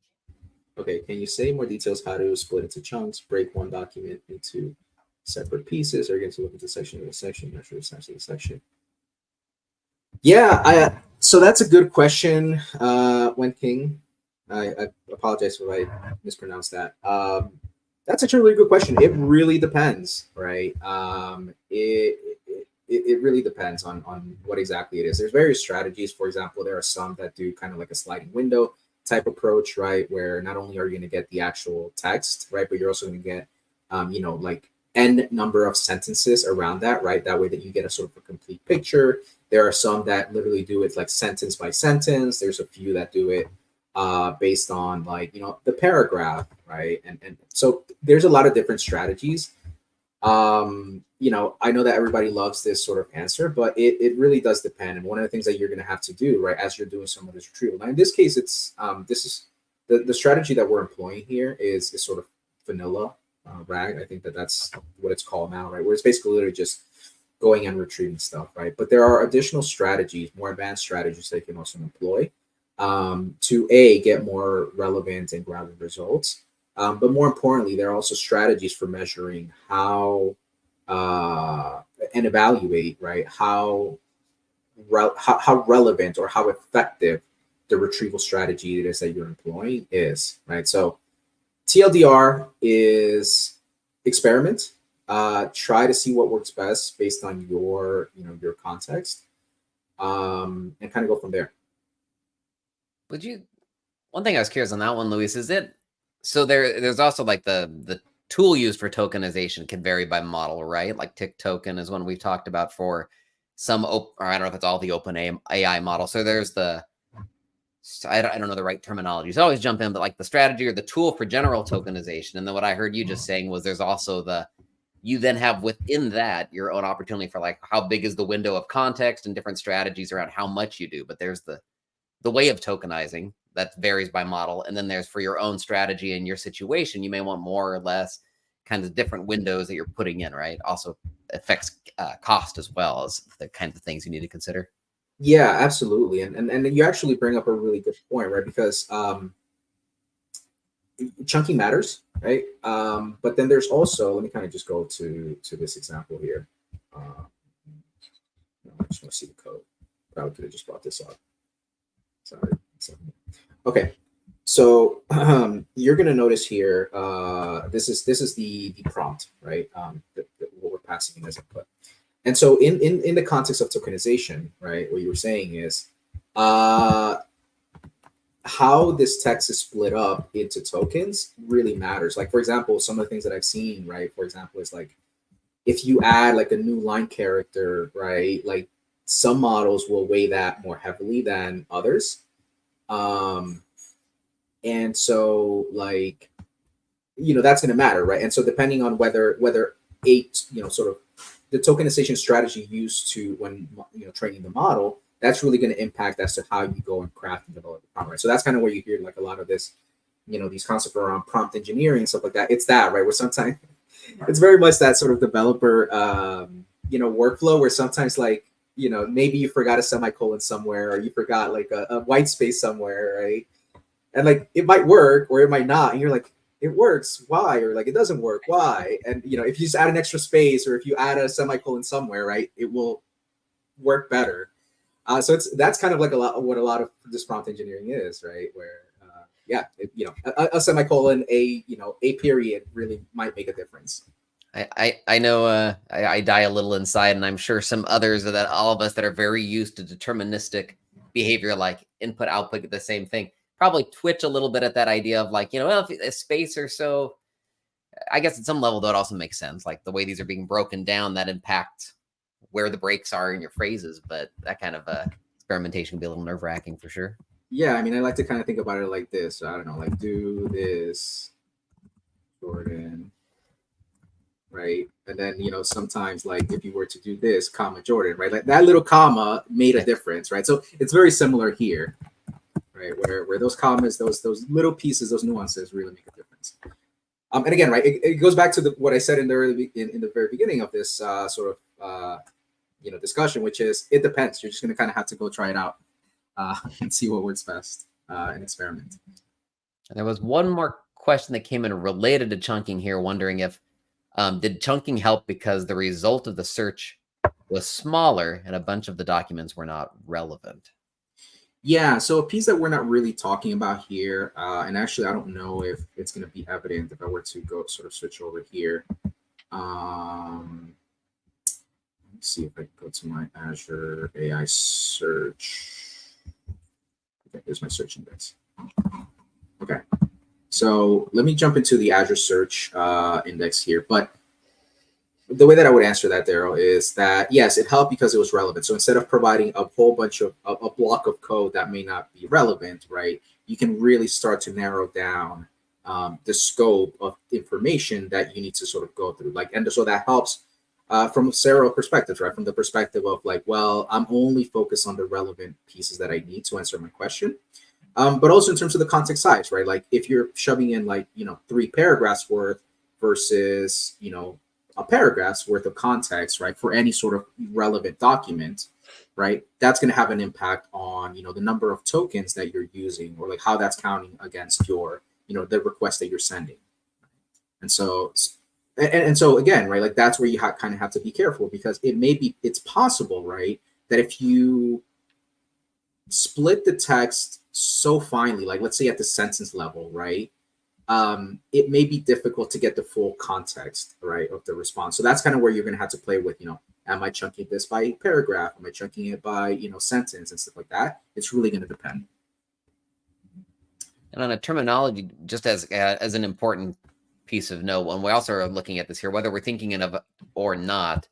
Okay, can you say more details how to split into chunks, break one document into separate pieces, or get to look into section of a section, measure the size of the section? Yeah, so that's a good question, Wen King. I apologize if I mispronounced that. That's actually a really good question. It really depends, right? It really depends on what exactly it is. There's various strategies. For example, there are some that do kind of like a sliding window type approach, right? Where not only are you going to get the actual text, right, but you're also going to get, like n number of sentences around that, right? That way that you get a sort of a complete picture. There are some that literally do it like sentence by sentence. There's a few that do it based on like, the paragraph, right? And so there's a lot of different strategies. I know that everybody loves this sort of answer, but it really does depend. And one of the things that you're going to have to do, right, as you're doing some of this retrieval. Now, in this case, it's this is the strategy that we're employing here is sort of vanilla RAG. I think that's what it's called now, right? Where it's basically literally just going and retrieving stuff, right? But there are additional strategies, more advanced strategies that you can also employ to get more relevant and grounded results. But more importantly, there are also strategies for measuring how and evaluate, right, how relevant or how effective the retrieval strategy it is that you're employing is, right? So TLDR is experiment. Try to see what works best based on your context, and kind of go from there. One thing I was curious on that one, Luis, is it, so there's also like the tool used for tokenization can vary by model, right? Like tick token is one we've talked about for some, or I don't know if it's all the OpenAI model. So there's I don't know the right terminology. So I always jump in, but like the strategy or the tool for general tokenization. And then what I heard you just saying was there's also you then have within that your own opportunity for like how big is the window of context and different strategies around how much you do. But there's the way of tokenizing that varies by model. And then there's for your own strategy and your situation, you may want more or less kinds of different windows that you're putting in, right? Also affects cost as well as the kinds of things you need to consider. Yeah, absolutely. And you actually bring up a really good point, right? Because chunking matters, right? But then there's also, let me kind of just go to this example here. I just want to see the code. Probably could have just brought this up. Sorry. Okay. So you're going to notice here, this is the prompt, right? What we're passing in as input. And so in the context of tokenization, right, what you were saying is how this text is split up into tokens really matters. Like, for example, some of the things that I've seen, right, for example, is like if you add like a new line character, right, like some models will weigh that more heavily than others. And so like, that's going to matter, right? And so depending on whether sort of the tokenization strategy used to when training the model, that's really going to impact as to how you go and craft and develop the prompt, right? So that's kind of where you hear like a lot of this, these concepts around prompt engineering and stuff like that. It's that, right? Where sometimes it's very much that sort of developer, workflow where sometimes like, maybe you forgot a semicolon somewhere or you forgot like a white space somewhere, right? And like it might work or it might not, and you're like, it works, why? Or like it doesn't work, why? And if you just add an extra space or if you add a semicolon somewhere, right, it will work better. So that's kind of like a lot of this prompt engineering is, right? Where a semicolon, a period really might make a difference. I know I die a little inside, and I'm sure some others that all of us that are very used to deterministic behavior, like input output, the same thing, probably twitch a little bit at that idea of like, if a space or so, I guess at some level, though, it also makes sense. Like the way these are being broken down, that impact where the breaks are in your phrases. But that kind of experimentation can be a little nerve wracking for sure. Yeah. I mean, I like to kind of think about it like this. I don't know, like do this, Jordan, right? And then, sometimes like if you were to do this, comma, Jordan, right? Like that little comma made a difference, right? So it's very similar here. Right, where those commas, those little pieces, those nuances really make a difference. And again, right, it goes back to what I said in the very beginning of this discussion, which is it depends. You're just going to kind of have to go try it out and see what works best and experiment. And there was one more question that came in related to chunking here, wondering if did chunking help because the result of the search was smaller and a bunch of the documents were not relevant? Yeah, so a piece that we're not really talking about here, and actually I don't know if it's going to be evident if I were to go sort of switch over here. Let's see if I can go to my Azure AI search. Okay, here's my search index. Okay, so let me jump into the Azure search index here. But the way that I would answer that, Daryl, is that yes, it helped because it was relevant. So instead of providing a whole bunch of a block of code that may not be relevant, right, you can really start to narrow down the scope of information that you need to sort of go through. And so that helps from several perspectives, right? From the perspective of like, well, I'm only focused on the relevant pieces that I need to answer my question. But also in terms of the context size, right? Like if you're shoving in like, 3 paragraphs worth versus, a paragraph's worth of context, right, for any sort of relevant document, right, that's going to have an impact on, the number of tokens that you're using or like how that's counting against your, the request that you're sending. And so, and so again, right, like that's where you kind of have to be careful because it's possible, right, that if you split the text so finely, like let's say at the sentence level, right, it may be difficult to get the full context, right, of the response. So that's kind of where you're going to have to play with, am I chunking this by paragraph? Am I chunking it by, sentence and stuff like that? It's really going to depend. And on a terminology, just as an important piece of note, when we also are looking at this here, whether we're thinking of or not,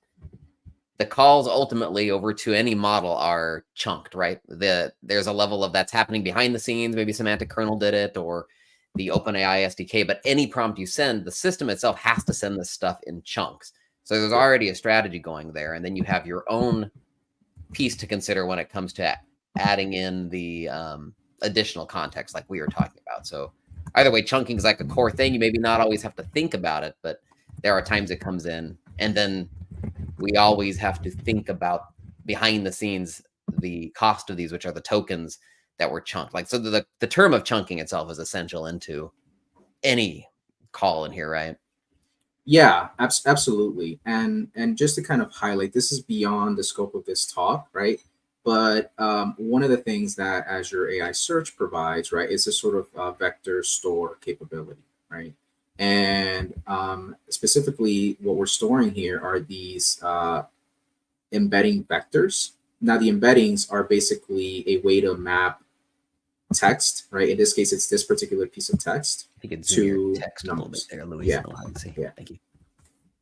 the calls ultimately over to any model are chunked, right? There's a level of that's happening behind the scenes. Maybe Semantic Kernel did it, or the OpenAI SDK. But any prompt you send, the system itself has to send this stuff in chunks. So there's already a strategy going there, and then you have your own piece to consider when it comes to adding in the additional context, like we were talking about. So either way, chunking is like a core thing. You maybe not always have to think about it, but there are times it comes in, and then we always have to think about behind the scenes the cost of these, which are the tokens that were chunked. Like, so the term of chunking itself is essential into any call in here, right? Yeah, absolutely. And just to kind of highlight, this is beyond the scope of this talk, right? But one of the things that Azure AI Search provides, right, is a sort of vector store capability, right? And specifically, what we're storing here are these embedding vectors. Now, the embeddings are basically a way to map text, right? In this case, it's this particular piece of text You can zoom your to text a little bit numbers. there, Louis. Yeah. So I can see. Yeah. Thank you.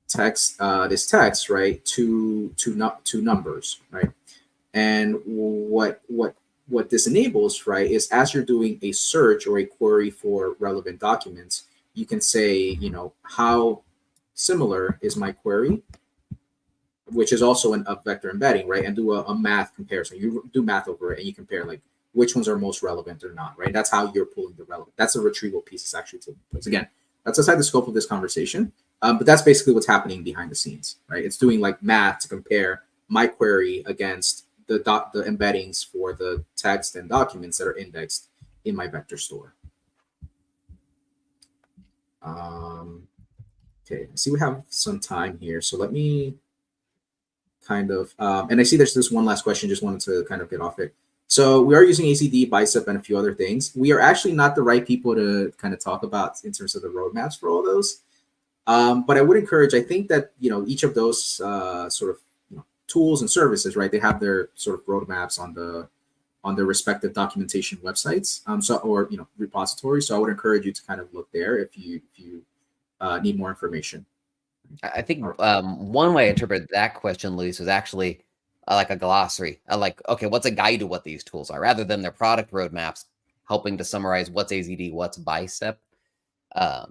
Text, this text, right, to numbers, right? And what this enables, right, is as you're doing a search or a query for relevant documents, you can say, you know, how similar is my query, which is also a vector embedding, right? And do a math comparison. You do math over it and you compare like which ones are most relevant or not, right? That's how you're pulling the relevant. That's a retrieval piece it's actually taking place. Again, that's outside the scope of this conversation, but that's basically what's happening behind the scenes, right? It's doing like math to compare my query against the embeddings for the text and documents that are indexed in my vector store. Okay, I see we have some time here, so let me kind of, and I see there's this one last question, just wanted to kind of get off it. So we are using AZD, Bicep, and a few other things. We are actually not the right people to kind of talk about in terms of the roadmaps for all those. But I would encourage, I think that, you know, each of those sort of, you know, tools and services, right, they have their sort of roadmaps on their respective documentation websites, or, you know, repositories. So I would encourage you to kind of look there if you need more information. I think one way I interpret that question, Luis, was actually like a glossary. Like, okay, what's a guide to what these tools are, rather than their product roadmaps, helping to summarize what's AZD, what's Bicep. I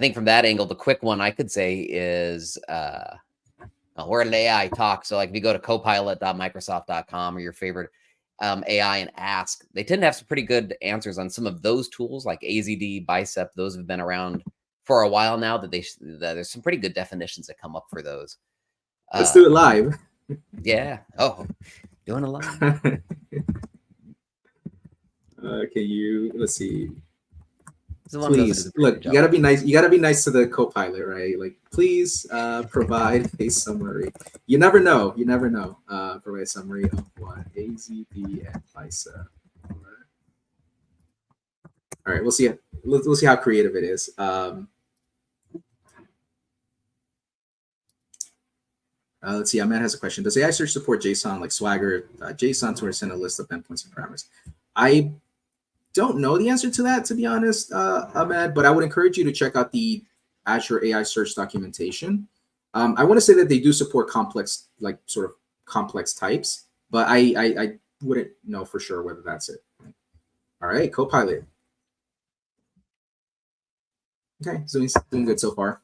think from that angle, the quick one I could say is we're an AI talk. So like if you go to copilot.microsoft.com or your favorite AI and ask, they tend to have some pretty good answers on some of those tools like AZD, Bicep. Those have been around for a while now, that there's some pretty good definitions that come up for those. Let's do it live. Yeah. Oh, doing it live. Can you, let's see. Please look, you gotta be nice. You gotta be nice to the Copilot, right? Like, please provide a summary. You never know. You never know. Provide a summary of what AZD and Bicep. All right, we'll see. We'll see how creative it is. Let's see. Ahmed has a question. Does AI search support JSON like Swagger JSON to send a list of endpoints and parameters? I don't know the answer to that, to be honest, Ahmed, but I would encourage you to check out the Azure AI search documentation. I want to say that they do support complex, like sort of complex types, but I wouldn't know for sure whether that's it. All right, Copilot. Okay, so he's doing good so far.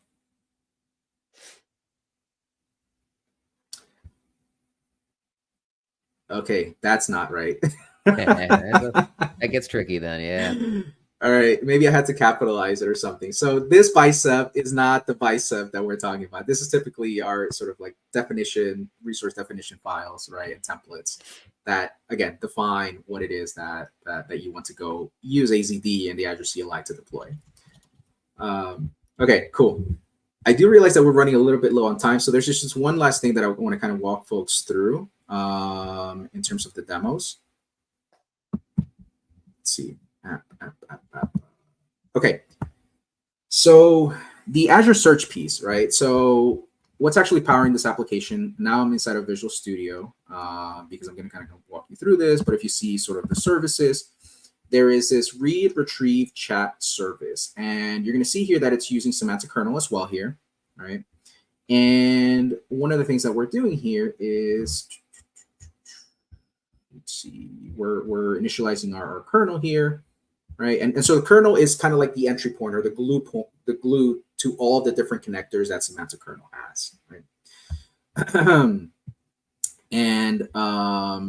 Okay, that's not right. That gets tricky then, yeah. All right, maybe I had to capitalize it or something. So this Bicep is not the Bicep that we're talking about. This is typically our sort of like resource definition files, right, and templates that, again, define what it is that you want to go use AZD and the Azure CLI to deploy. Okay, cool. I do realize that we're running a little bit low on time, so there's just one last thing that I want to kind of walk folks through in terms of the demos. Let's see. Okay, so the Azure Search piece, right? So what's actually powering this application? Now I'm inside of Visual Studio because I'm going to kind of walk you through this. But if you see sort of the services, there is this read, retrieve, chat service. And you're going to see here that it's using Semantic Kernel as well here, right? And one of the things that we're doing here is, let's see, we're initializing our kernel here, right? And so the kernel is kind of like the entry point or the glue to all the different connectors that Semantic Kernel has, right? And let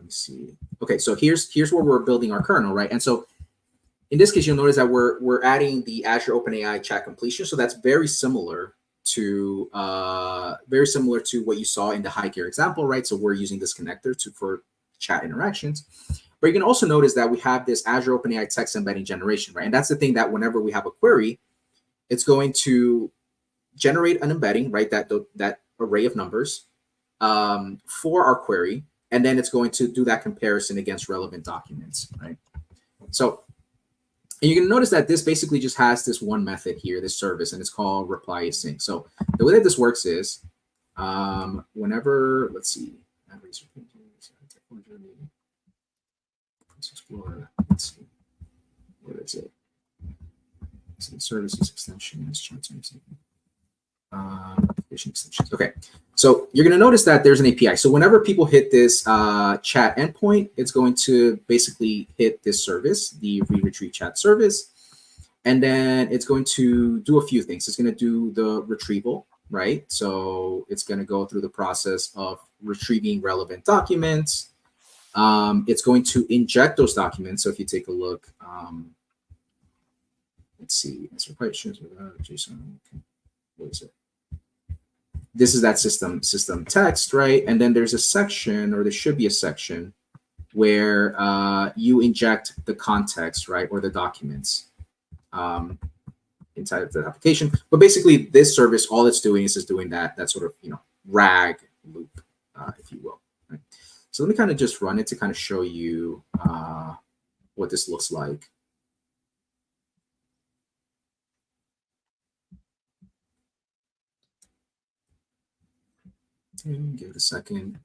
me see. Okay, so here's where we're building our kernel, right? And so in this case, you'll notice that we're adding the Azure OpenAI chat completion. So that's very similar to what you saw in the high gear example, right? So we're using this connector for chat interactions. But you can also notice that we have this Azure OpenAI text embedding generation, right? And that's the thing that whenever we have a query, it's going to generate an embedding, right? That array of numbers for our query, and then it's going to do that comparison against relevant documents, right? So, and you can notice that this basically just has this one method here, this service, and it's called reply async. So the way that this works is whenever, let's see, let's explore, let's see, what is it? So services extensions, chat services. Extensions. Okay, so you're going to notice that there's an API. So whenever people hit this chat endpoint, it's going to basically hit this service, the retrieve chat service, and then it's going to do a few things. It's going to do the retrieval, right? So it's going to go through the process of retrieving relevant documents. It's going to inject those documents. So if you take a look, let's see, answer questions without JSON. Okay. What is it? This is that system text, right? And then there's a section, or there should be a section, where you inject the context, right, or the documents inside of the application. But basically, this service, all it's doing is just doing that sort of RAG loop, if you will. Right? So let me kind of just run it to kind of show you what this looks like. Give it a second.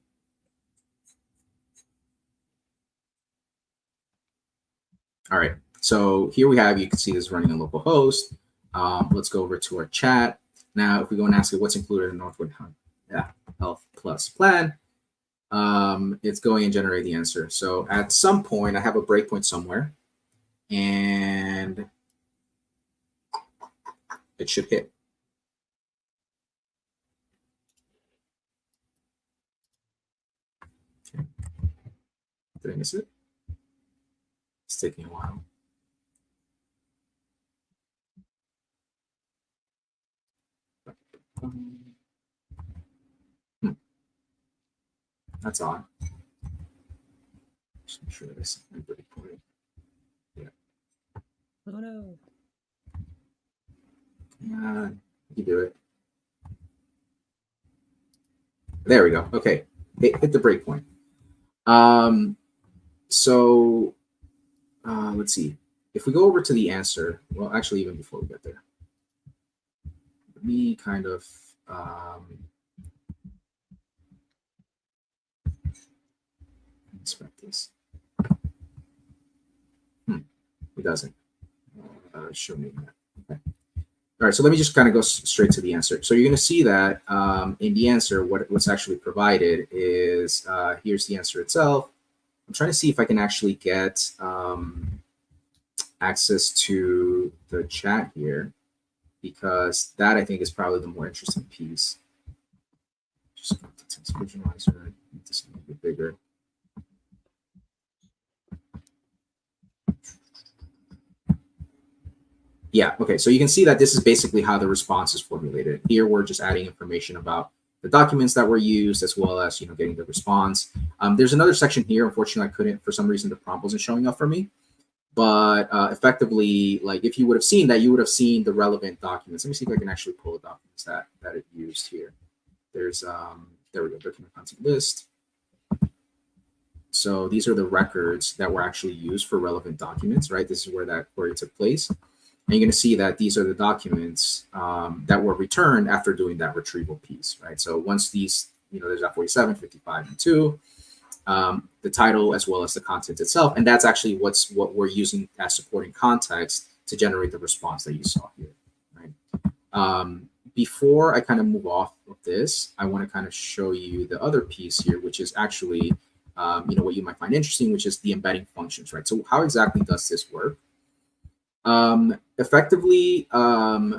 All right, so here we have, you can see this running on localhost. Let's go over to our chat. Now, if we go and ask it what's included in Northwood Health Plus plan, it's going and generate the answer. So at some point, I have a breakpoint somewhere, and it should hit. Did I miss it? It's taking a while. That's odd. Just make sure that I set my breakpoint. Yeah. Oh no. Yeah, you do it. There we go. Okay, hit the breakpoint. So let's see. If we go over to the answer, well, actually, even before we get there, let me kind of inspect this. It doesn't show me that. Okay. All right, so let me just kind of go straight to the answer. So you're going to see that in the answer, what's actually provided is here's the answer itself. I'm trying to see if I can actually get access to the chat here, because that I think is probably the more interesting piece. Just go to text visualizer, make this a little bit bigger. Yeah, okay, so you can see that this is basically how the response is formulated. Here, we're just adding information about the documents that were used, as well as getting the response. There's another section here. Unfortunately, I couldn't, for some reason, the prompt wasn't showing up for me. But effectively, like if you would have seen that, you would have seen the relevant documents. Let me see if I can actually pull the documents that it used here. There's there we go, document content list. So these are the records that were actually used for relevant documents, right? This is where that query took place. And you're going to see that these are the documents that were returned after doing that retrieval piece, right? So once these, there's that 47, 55, and 2, the title as well as the content itself. And that's actually what we're using as supporting context to generate the response that you saw here, right? before I kind of move off of this, I want to kind of show you the other piece here, which is actually, what you might find interesting, which is the embedding functions, right? So how exactly does this work? Effectively,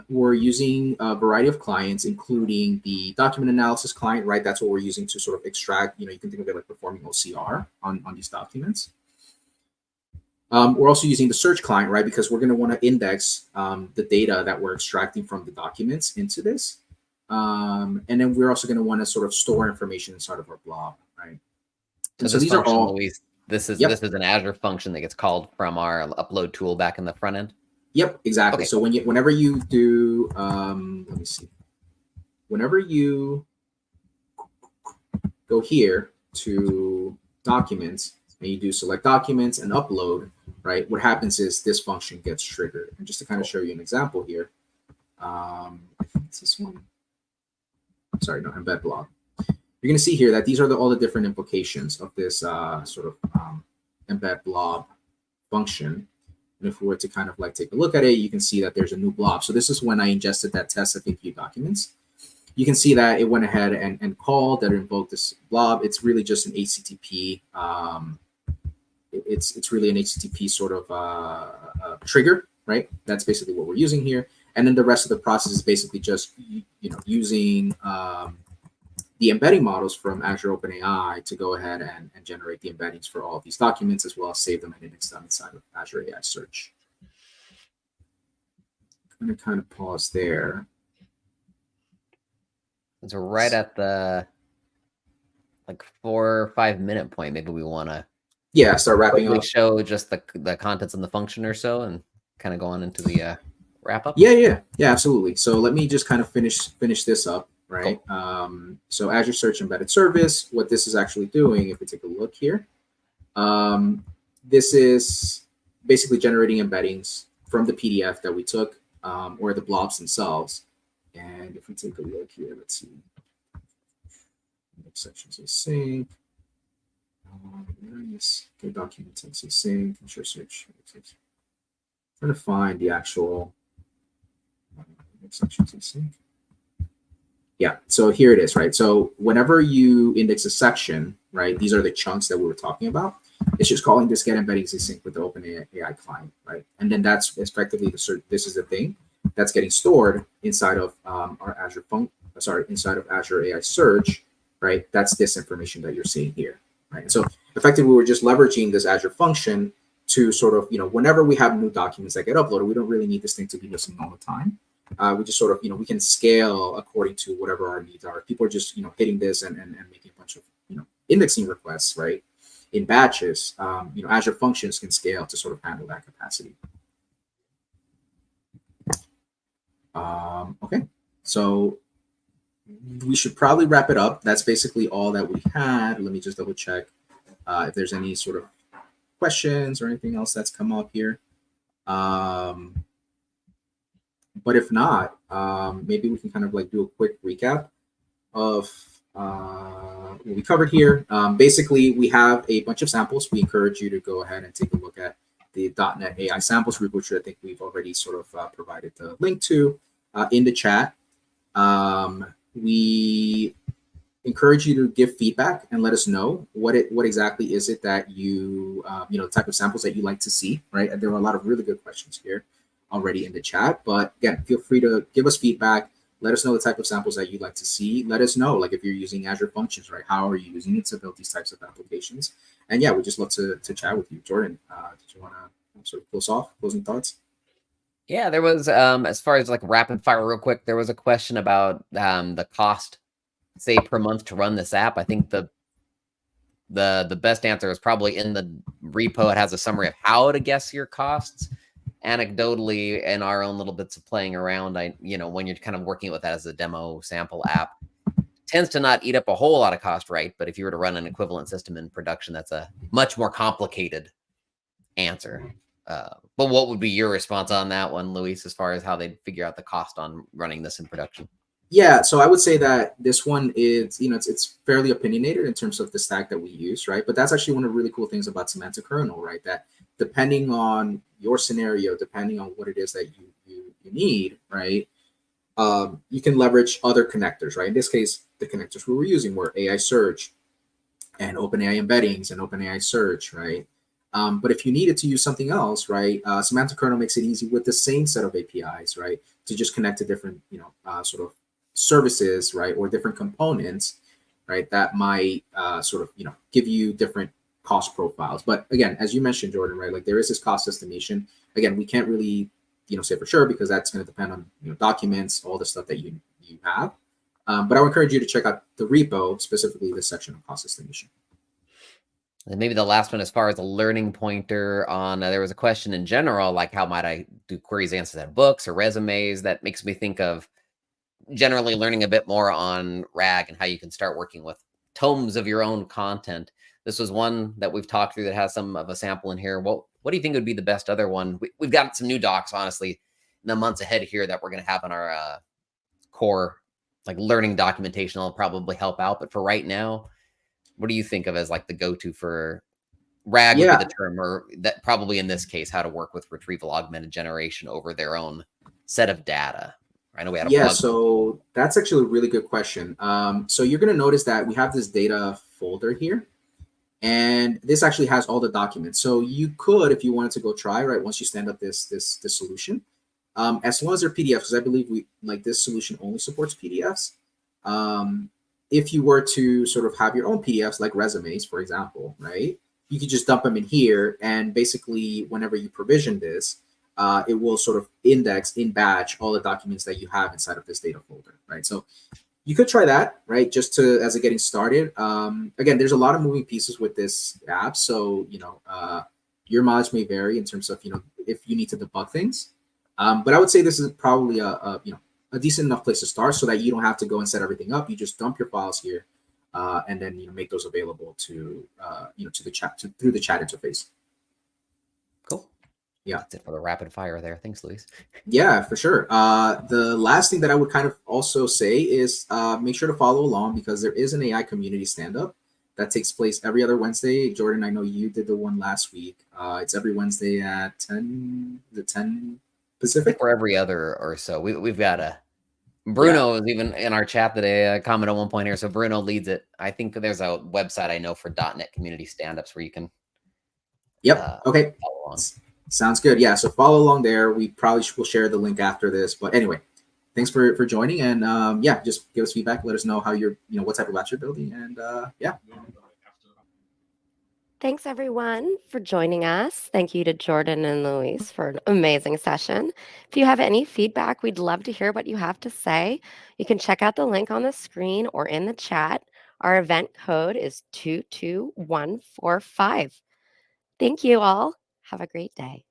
we're using a variety of clients, including the document analysis client, right? That's what we're using to sort of extract, you can think of it like performing OCR on these documents. We're also using the search client, right? Because we're going to want to index the data that we're extracting from the documents into this. And then we're also going to want to sort of store information inside of our blob, right? And so these function, are all, Luis, this is yep. This is an Azure function that gets called from our upload tool back in the front end. Yep, exactly. Okay. So whenever you do, let me see, whenever you go here to documents and you do select documents and upload, right? What happens is this function gets triggered. And just to kind of show you an example here, I think it's this one. Sorry, no, embed blob. You're going to see here that these are all the different implications of this sort of embed blob function. And if we were to kind of like take a look at it, you can see that there's a new blob. So this is when I ingested that test FAQ documents. You can see that it went ahead and called that invoked this blob. It's really just an HTTP. It's really an HTTP sort of trigger, right? That's basically what we're using here. And then the rest of the process is basically just using the embedding models from Azure OpenAI to go ahead and generate the embeddings for all of these documents, as well as save them and index them inside of Azure AI Search. I'm going to kind of pause there. So right at the 4 or 5 minute point, maybe we want to start wrapping up. Show just the contents in the function or so, and kind of go on into the wrap up. Yeah, absolutely. So let me just kind of finish this up. Right. Cool. So Azure Search Embedded Service, what this is actually doing, if we take a look here, this is basically generating embeddings from the PDF that we took or the blobs themselves. And if we take a look here, let's see. Sections async. Go documents async. Ensure search. Trying to find the actual sections async. Yeah, so here it is, right? So whenever you index a section, right, these are the chunks that we were talking about. It's just calling this get embeddings async with the OpenAI client, right? And then that's effectively the search. This is the thing that's getting stored inside of our inside of Azure AI Search, right? That's this information that you're seeing here, right? And so effectively, we're just leveraging this Azure function to sort of, whenever we have new documents that get uploaded, we don't really need this thing to be listening all the time. We just sort of, we can scale according to whatever our needs are. If people are just, hitting this and making a bunch of, indexing requests, right, in batches, Azure Functions can scale to sort of handle that capacity. Okay, so we should probably wrap it up. That's basically all that we had. Let me just double check if there's any sort of questions or anything else that's come up here. But if not, maybe we can kind of like do a quick recap of what we covered here. Basically, we have a bunch of samples. We encourage you to go ahead and take a look at the .NET AI samples group, which I think we've already sort of provided the link to in the chat. We encourage you to give feedback and let us know what exactly is it that you, the type of samples that you like to see, right? And there are a lot of really good questions here already in the chat, but again, feel free to give us feedback. Let us know the type of samples that you'd like to see. Let us know, like if you're using Azure Functions, right? How are you using it to build these types of applications? And yeah, we'd just love to chat with you. Jordan, did you want to sort of closing thoughts? Yeah, there was, as far as like rapid fire real quick, there was a question about the cost, say per month to run this app. I think the best answer is probably in the repo. It has a summary of how to guess your costs. Anecdotally, in our own little bits of playing around, when you're kind of working with that as a demo sample app, tends to not eat up a whole lot of cost, right? But if you were to run an equivalent system in production, that's a much more complicated answer. But what would be your response on that one, Luis, as far as how they figure out the cost on running this in production? Yeah, so I would say that this one is, it's fairly opinionated in terms of the stack that we use, right? But that's actually one of the really cool things about Semantic Kernel, right? That depending on your scenario, depending on what it is that you need, right? you can leverage other connectors, right? In this case, the connectors we were using were AI Search and OpenAI embeddings and OpenAI Search, right? But if you needed to use something else, right, Semantic Kernel makes it easy with the same set of APIs, right, to just connect to different, sort of services, right, or different components, right, that might sort of, give you different cost profiles. But again, as you mentioned, Jordan, right, like there is this cost estimation. Again, we can't really, say for sure because that's going to depend on documents, all the stuff that you have. But I would encourage you to check out the repo, specifically this section of cost estimation. And maybe the last one, as far as a learning pointer on, there was a question in general, like how might I do queries, answers at books or resumes? That makes me think of generally learning a bit more on RAG and how you can start working with tomes of your own content. This was one that we've talked through that has some of a sample in here. What do you think would be the best other one? We've got some new docs, honestly, in the months ahead here that we're going to have on our core like learning documentation. Will probably help out. But for right now, what do you think of as like the go-to for RAG would be Yeah, the term, or that probably in this case, how to work with Retrieval Augmented Generation over their own set of data? I know we had a yeah. blog. So that's actually a really good question. So you're going to notice that we have this data folder here, and this actually has all the documents. So you could, if you wanted to go try, right, once you stand up this solution, as long as they're PDFs, because I believe we like this solution only supports PDFs. If you were to sort of have your own PDFs, like resumes, for example, right, you could just dump them in here, and basically, whenever you provision this, it will sort of index in batch all the documents that you have inside of this data folder, right? So you could try that, right, just to as a getting started. Again, there's a lot of moving pieces with this app, so your mileage may vary in terms of if you need to debug things. But I would say this is probably a decent enough place to start so that you don't have to go and set everything up. You just dump your files here, and then make those available to to the chat through the chat interface. Cool. Yeah. That's it for the rapid fire there. Thanks, Luis. Yeah, for sure. The last thing that I would kind of also say is make sure to follow along because there is an AI community stand-up that takes place every other Wednesday. Jordan, I know you did the one last week. It's every Wednesday at 10 Pacific. For every other or so. We've got a Yeah. Bruno is even in our chat today. Comment at one point here. So Bruno leads it. I think there's a website I know for .NET community stand-ups where you can Yep. Okay. follow along. Sounds good. Yeah. So follow along there. We probably will share the link after this. But anyway, thanks for joining. And yeah, just give us feedback. Let us know how you're, what type of apps you're building. And yeah. Thanks, everyone, for joining us. Thank you to Jordan and Luis for an amazing session. If you have any feedback, we'd love to hear what you have to say. You can check out the link on the screen or in the chat. Our event code is 22145. Thank you all. Have a great day.